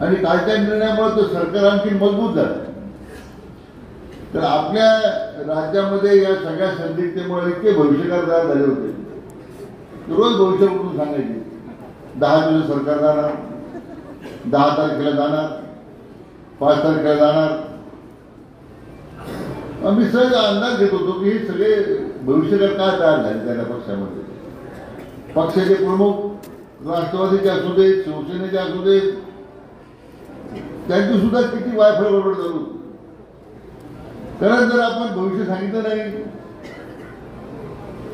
आणि कालच्या निर्णयामुळे तो सरकार आणखी मजबूत झालं. तर आपल्या राज्यामध्ये या सगळ्या संदिग्धतेमुळे इतके भविष्यकार तयार झाले होते. रोज भविष्य उठून सांगायचे 10 दिवस सरकार जाणार, 10 तारखेला जाणार, 5 तारखेला जाणार. आम्ही सहज अंदाज घेत होतो की हे सगळे भविष्यकार काय तयार झाले त्या पक्षामध्ये. पक्षाचे प्रमुख राष्ट्रवादीचे असू देत, शिवसेनेचे असू देत, त्यांची सुद्धा किती वायफळ बरोबर चालू. कारण जर आपण भविष्य सांगितलं नाही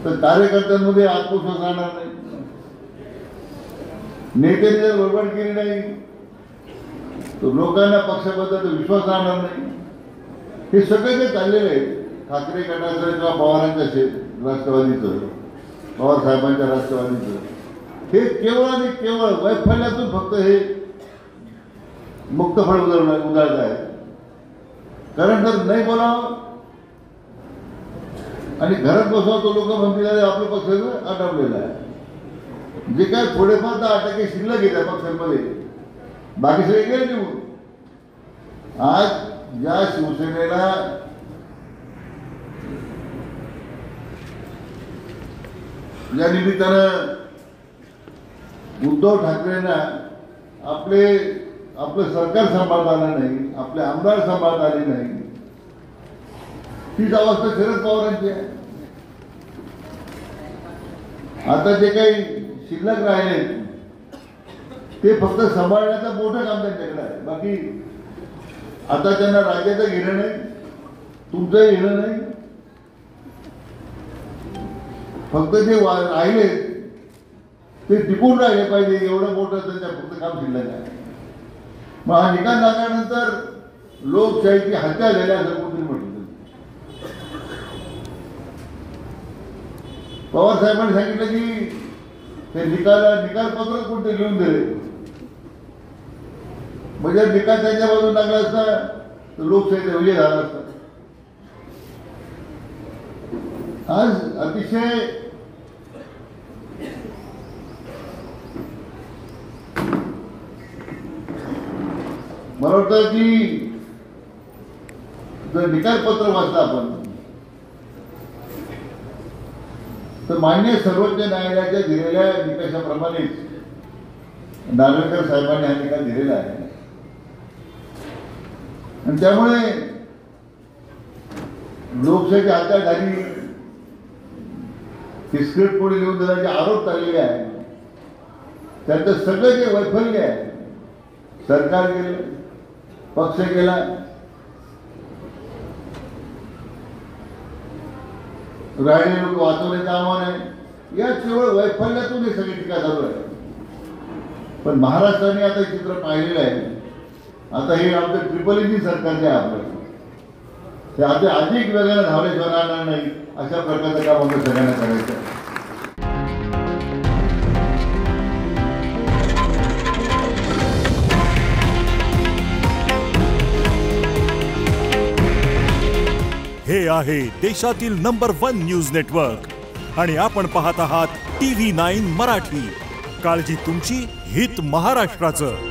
तर कार्यकर्त्यांमध्ये आत्मविश्वास राहणार नाही. नेत्यांनी जर बरोबर केली नाही तर लोकांना पक्षाबद्दल विश्वास राहणार नाही. हे सगळं जे चाललेलं आहे ठाकरे गटाचं किंवा पवारांचं असेल राष्ट्रवादीचं, पवार साहेबांच्या राष्ट्रवादीचं, हे केवळ आणि केवळ वैफल्यातून फक्त हे मुक्तफळ उधळत आहे. कारण जर नाही बोलावं आणि घरात बसवा तो लोक म्हणतील आपल्या पक्षाचं आटपलेलं आहे. जे काय थोडेफार 10% शिल्लक आहे त्या पक्षांमध्ये, बाकी सगळे गेले निघून. आज ज्या शिवसेनेला या निमित्तानं उद्धव ठाकरेंना आपलं सरकार सांभाळता आलं नाही, आपले आमदार सांभाळता आले नाही, तीच अवस्था शरद पवारांची आहे. आता जे काही शिल्लक राहिले ते फक्त सांभाळण्याचं मोठं काम त्यांच्याकडे आहे. बाकी आता त्यांना राज्याचं घेणं नाही, तुमचंही घेणं नाही. फक्त जे राहिले ते टिकून राहिले पाहिजे एवढं मोठं त्यांच्या फक्त काम शिल्लक आहे. मग हा निकाल लागल्यानंतर लोकशाहीची हत्या झाल्या असं कोणतरी म्हटलं. पवार साहेबांनी सांगितलं की ते निकालपत्र कोणते लिहून दिले, म्हणजे निकाल त्यांच्या बाजून लागला असता तर लोकशाहीचा विजय झाला असता. आज अतिशय मला वाटतं की जर निकालपत्र वाचलं आपण तर मान्य सर्वोच्च न्यायालयाच्या दिलेल्या निकषाप्रमाणेच नार्वेकर साहेबांनी हा निकाल दिलेला आहे. आणि त्यामुळे लोकशाहीची हत्या झाली, ही स्क्रिप्ट पुढे लिहून देण्याचे आरोप चाललेले आहे. त्याचं सगळं जे वैफल्य आहे, सरकार केलं, पक्ष केला, राहिले लोक वाचवण्याचं आव्हान आहे. या केवळ वैफल्यातून हे सगळी टीका चालू आहे. पण महाराष्ट्राने आता चित्र पाहिलेलं आहे. आता हे आमचं ट्रिपल इंजिन सरकार जे आहे आपलं, ते आता अधिक वेगाने धावल्याशिवाय राहणार नाही. अशा प्रकारचं काम आम्ही सगळ्यांना करायचं आहे. हे आहे देशातील नंबर 1 न्यूज नेटवर्क आणि आपण पाहत आहात TV9 मराठी. काळजी तुमची, हित महाराष्ट्राचं.